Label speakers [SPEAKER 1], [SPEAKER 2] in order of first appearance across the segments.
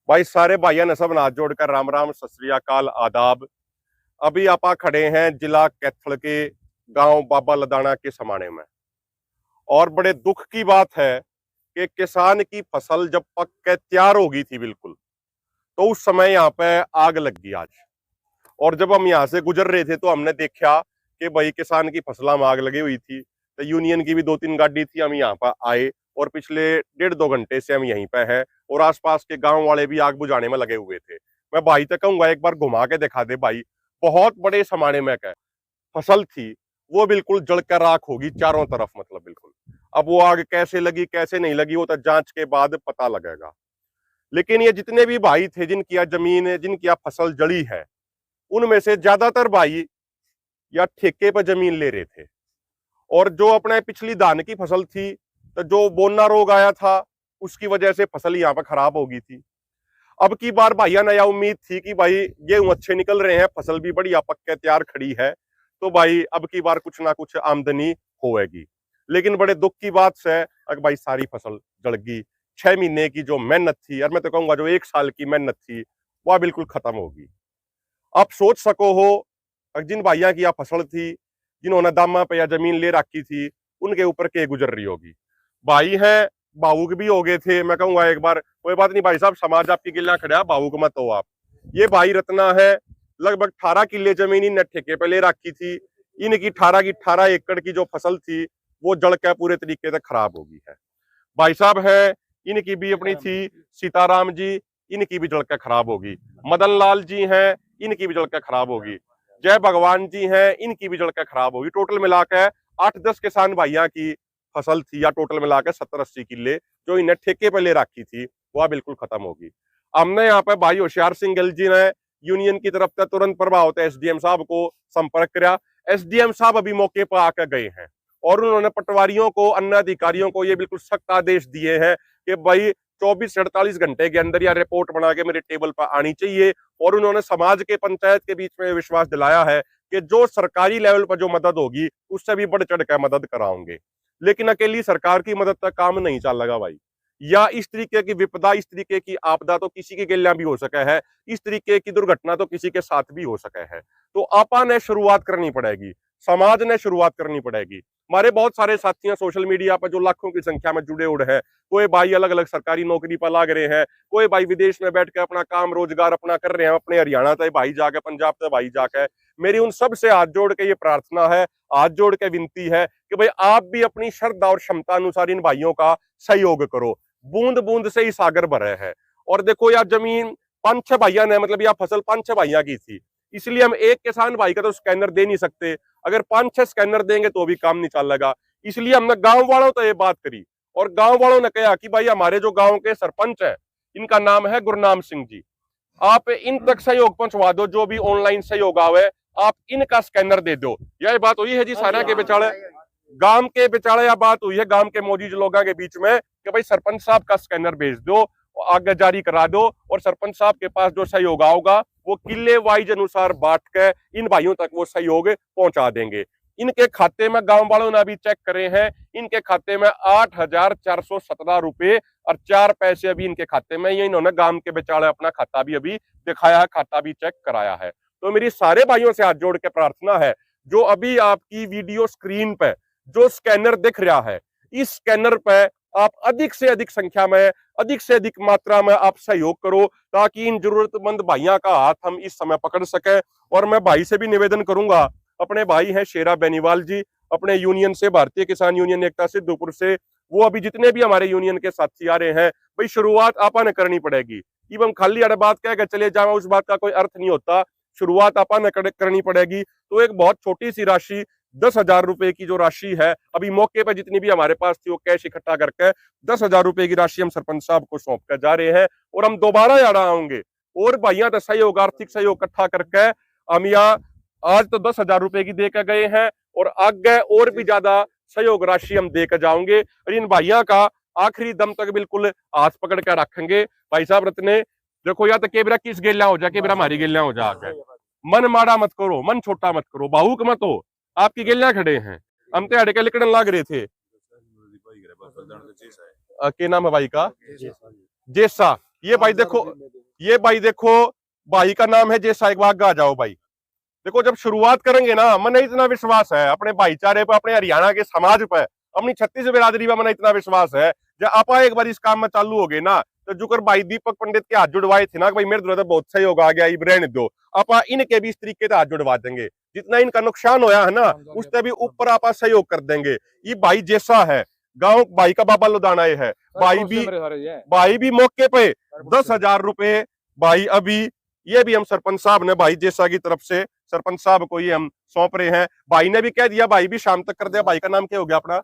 [SPEAKER 1] भाई सारे भाइयों ने सब हाथ जोड़कर राम राम सत श्री अकाल आदाब। अभी आप खड़े हैं जिला कैथल के गांव बाबा लदाना के समाने में, और बड़े दुख की बात है कि किसान की फसल जब पक के तैयार हो गई थी बिल्कुल, तो उस समय यहाँ पे आग लग गई आज। और जब हम यहाँ से गुजर रहे थे तो हमने देखा कि भाई किसान की फसलों में आग लगी हुई थी। तो यूनियन की भी 2-3 गाड़ी थी, हम यहाँ पर आए और पिछले 1.5-2 घंटे से हम यहीं पे हैं और आसपास के गांव वाले भी आग बुझाने में लगे हुए थे। मैं भाई तक कहूंगा एक बार घुमा के दिखा दे भाई, बहुत बड़े समाने में का फसल थी, वो बिल्कुल जलकर राख होगी चारों तरफ, मतलब बिल्कुल। अब वो आग कैसे लगी कैसे नहीं लगी वो तो जांच के बाद पता लगेगा। लेकिन ये जितने भी भाई थे जिनकी यह जमीन जिनकी यह फसल जली है, उनमें से ज्यादातर भाई या ठेके पर जमीन ले रहे थे, और जो अपने पिछली धान की फसल थी तो जो बोना रोग आया था उसकी वजह से फसल यहाँ पर खराब हो गई थी। अब की बार भाइया नया उम्मीद थी कि भाई गेहूं अच्छे निकल रहे हैं, फसल भी बढ़िया पक के तैयार खड़ी है, तो भाई अब की बार कुछ ना कुछ आमदनी होएगी। लेकिन बड़े दुख की बात से अगर भाई सारी फसल जल गई। 6 महीने की जो मेहनत थी, और मैं तो कहूंगा जो 1 साल की मेहनत थी, वह बिल्कुल खत्म होगी। आप सोच सको हो जिन भाइयों की यह फसल थी, जिन्होंने दामा पे या जमीन ले रखी थी, उनके ऊपर के गुजर रही होगी। भाई हैं, भावुक भी हो गए थे। मैं कहूंगा एक बार कोई बात नहीं भाई साहब, समाज आपकी गिल्ला खड़ा, भावुक मत हो आप। ये भाई रत्ना है, लगभग 18 किले जमीन इन ठेके पे ले रखी थी। इनकी 18 की 18 एकड़ की जो फसल थी वो जड़ के पूरे तरीके से खराब हो गई है। भाई साहब है, इनकी भी अपनी थी सीताराम जी, इनकी भी जड़ के खराब होगी। मदन लाल जी हैं, इनकी भी जड़ के खराब होगी। जय भगवान जी हैं, इनकी भी जड़ के खराब होगी। टोटल मिलाकर 8-10 किसान भाइयों की फसल थी, या टोटल मिलाकर 70-80 किले जो इन्हें ठेके पे ले रखी थी, वह बिल्कुल खत्म होगी। हमने यहाँ पे भाई होशियार सिंह गिल जी ने यूनियन की तरफ से तुरंत प्रभाव होते एसडीएम साहब को संपर्क किया। एसडीएम साहब अभी मौके पर आकर गए हैं और उन्होंने पटवारियों को, अन्य अधिकारियों को ये बिल्कुल सख्त आदेश दिए हैं कि भाई 24 से 48 घंटे के अंदर यह रिपोर्ट बना के मेरे टेबल पर आनी चाहिए। और उन्होंने समाज के, पंचायत के बीच में विश्वास दिलाया है कि जो सरकारी लेवल पर जो मदद होगी उससे भी बढ़ चढ़ कर मदद कराओगे। लेकिन अकेली सरकार की मदद तक काम नहीं चलेगा भाई, या इस तरीके की विपदा, इस तरीके की आपदा तो किसी के गिल्ला भी हो सके है, इस तरीके की दुर्घटना तो किसी के साथ भी हो सके है। तो आपा ने शुरुआत करनी पड़ेगी, समाज ने शुरुआत करनी पड़ेगी। हमारे बहुत सारे साथी सोशल मीडिया पर जो लाखों की संख्या में जुड़े उड़े हैं, कोई भाई अलग अलग सरकारी नौकरी पर लाग रहे हैं, कोई भाई विदेश में बैठ के अपना काम रोजगार अपना कर रहे हैं, अपने हरियाणा से भाई जाके, पंजाब से भाई जाके। मेरी उन सब से हाथ जोड़ के ये प्रार्थना है, हाथ जोड़ के विनती है कि भाई आप भी अपनी श्रद्धा और क्षमता अनुसार इन भाइयों का सहयोग करो। बूंद बूंद से ही सागर भरे है। और देखो यार, जमीन 5-6 भाइयों ने, मतलब यह फसल 5-6 भाइयों की थी, इसलिए हम एक किसान भाई का तो स्कैनर दे नहीं सकते। अगर 5-6 स्कैनर देंगे तो भी काम नहीं चलेगा। इसलिए हमने गांव वालों तो ये बात करी, और गांव वालों ने कहा कि भाई हमारे जो गांव के सरपंच है, इनका नाम है गुरनाम सिंह जी, आप इन तक सहयोग पहुंचवा दो, जो भी ऑनलाइन सहयोग आवे आप इनका स्कैनर दे दो। यह बात हुई है जी सारा के बेचारे गांव के बेचारे, यह बात हुई है गांव के मौजूद लोगों के बीच में कि भाई सरपंच साहब का स्कैनर भेज दो, आगे जारी करा दो, और सरपंच साहब के पास जो सहयोग होगा वो किले वाइज अनुसार बांट के इन भाइयों तक वो सहयोग पहुंचा देंगे। इनके खाते में गांव वालों ने अभी चेक करे हैं, इनके खाते में 8,417 रुपए और 4 पैसे अभी इनके खाते में। ये इन्होंने गांव के बेचारे अपना खाता भी अभी दिखाया है, खाता भी चेक कराया है। तो मेरी सारे भाइयों से हाथ जोड़ के प्रार्थना है, जो अभी आपकी वीडियो स्क्रीन पे जो स्कैनर दिख रहा है, इस स्कैनर पे आप अधिक से अधिक संख्या में, अधिक से अधिक मात्रा में आप सहयोग करो, ताकि इन जरूरतमंद भाइयों का हाथ हम इस समय पकड़ सके। और मैं भाई से भी निवेदन करूंगा, अपने भाई हैं शेरा बेनीवाल जी, अपने यूनियन से, भारतीय किसान यूनियन एकता सिद्धपुर से, वो अभी जितने भी हमारे यूनियन के साथी आ रहे हैं, भाई शुरुआत आपा ने करनी पड़ेगी। इवन खाली अड़ बात कह के चले जाए उस बात का कोई अर्थ नहीं होता, शुरुआत आपा ने करनी पड़ेगी। तो एक बहुत छोटी सी राशि 10,000 रुपए की जो राशि है, अभी मौके पर जितनी भी हमारे पास थी वो कैश इकट्ठा करके 10,000 रुपए की राशि हम सरपंच साहब को सौंप कर जा रहे हैं। और हम दोबारा यहाँ आएंगे और भाइयों का सहयोग, आर्थिक सहयोग इकट्ठा करके हम यहाँ आज तो 10,000 रुपए की देकर गए हैं, और आगे और भी ज्यादा सहयोग राशि हम देकर जाओगे, और इन भाइयों का आखिरी दम तक बिल्कुल हाथ पकड़ कर रखेंगे। भाई साहब रत्ने देखो, या तो केबरा किस गेला हो जा, केबरा हमारी गेला हो जा, मन माड़ा मत करो, मन छोटा मत करो, भावुक मत हो, आपकी गेलियां खड़े हैं। हम तो के लिकड़न लाग रहे थे। के नाम है भाई का? जेसा। ये भाई देखो ये भाई देखो, भाई का नाम है जय साहिबाग। आ जाओ भाई, देखो जब शुरुआत करेंगे ना, मैंने इतना विश्वास है अपने भाईचारे पर, अपने हरियाणा के समाज पर, अपनी छत्तीस बिरादरी पर मैंने इतना विश्वास है। जब आप एक बार इस काम में चालू हो गए ना, तो जुकर भाई दीपक पंडित के हाथ जुड़वाए थे ना कि भाई मेरे द्वारा बहुत सहयोग आ गया, ये रहने दो, आप इनके भी इस तरीके से हाथ जुड़वा देंगे। जितना इनका नुकसान होया है ना, उससे भी ऊपर आप सहयोग कर देंगे। ये भाई जैसा है, गांव भाई का बाबा लुधाना ये है। भाई भी मौके पे 10,000 रुपए भाई अभी, ये भी हम सरपंच साहब ने भाई जैसा की तरफ से सरपंच साहब को ये हम सौंप रहे हैं। भाई ने भी कह दिया, भाई भी शाम तक कर दिया। भाई का नाम क्या हो गया अपना?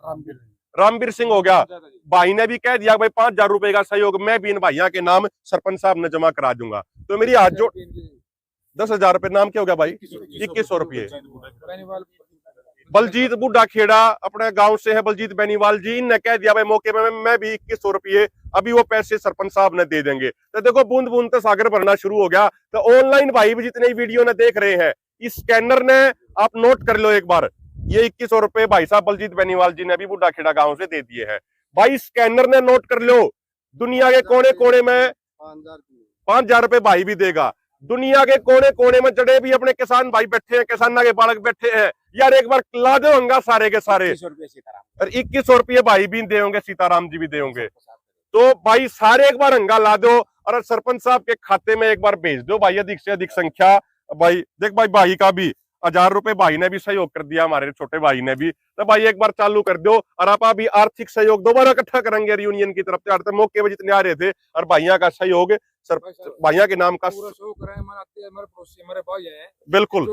[SPEAKER 1] रामवीर सिंह हो गया। भाई ने भी कह दिया भाई 5,000 रुपए का सहयोग मैं भी इन भाइयों के नाम सरपंच साहब ने जमा करा दूंगा। तो मेरी हाथ जोड़ 10,000 रुपए, नाम क्या हो गया भाई? 2100 रुपये। बलजीत बुढ़ा खेड़ा अपने गांव से है, बलजीत बेनीवाल जी, इनने कह दिया भाई मौके में मैं भी 2100 रुपये, अभी वो पैसे सरपंच साहब ने दे देंगे। तो देखो बूंद बूंद तो सागर भरना शुरू हो गया। तो ऑनलाइन भाई भी जितने वीडियो ने देख रहे हैं, इस स्कैनर ने आप नोट कर लो एक बार, ये 2100 रुपए भाई साहब बलजीत बेनीवाल जी ने भी बुढ़ा खेड़ा गांव से दे दिए हैं। भाई स्कैनर ने नोट कर लो, दुनिया के कोने कोने में 5,000 रुपए भाई भी देगा। दुनिया के कोने कोने में जड़े भी अपने किसान भाई बैठे हैं, किसाना के बालक बैठे हैं, यार एक बार ला दो हंगा सारे के सारे। और 2100 रुपये भाई भी देंगे, सीताराम जी भी देंगे। तो भाई सारे एक बार हंगा ला दो और सरपंच साहब के खाते में एक बार भेज दो भाई, अधिक से अधिक संख्या। भाई देख भाई का भी 1,000 रुपए भाई ने भी सहयोग कर दिया, हमारे छोटे भाई ने भी। तो भाई एक बार चालू कर दो और आप अभी आर्थिक सहयोग दोबारा इकट्ठा करेंगे यूनियन की तरफ से। मौके पर जितने आ रहे थे और भाइयों का सहयोग, सर भाइयों के नाम का बिल्कुल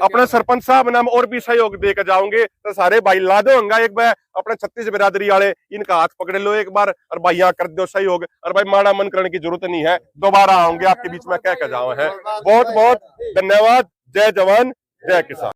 [SPEAKER 1] अपने सरपंच साहब नाम और भी सहयोग देकर जाओगे। तो सारे भाई ला दो हंगा एक बार, अपने छत्तीस बिरादरी वाले इनका हाथ पकड़ लो एक बार और भाइयां कर दो सहयोग। और भाई माड़ा मन करने की जरूरत नहीं है, दोबारा आऊंगे आपके बीच में कह के जाओ है। बहुत बहुत धन्यवाद। जय जवान जय किसान।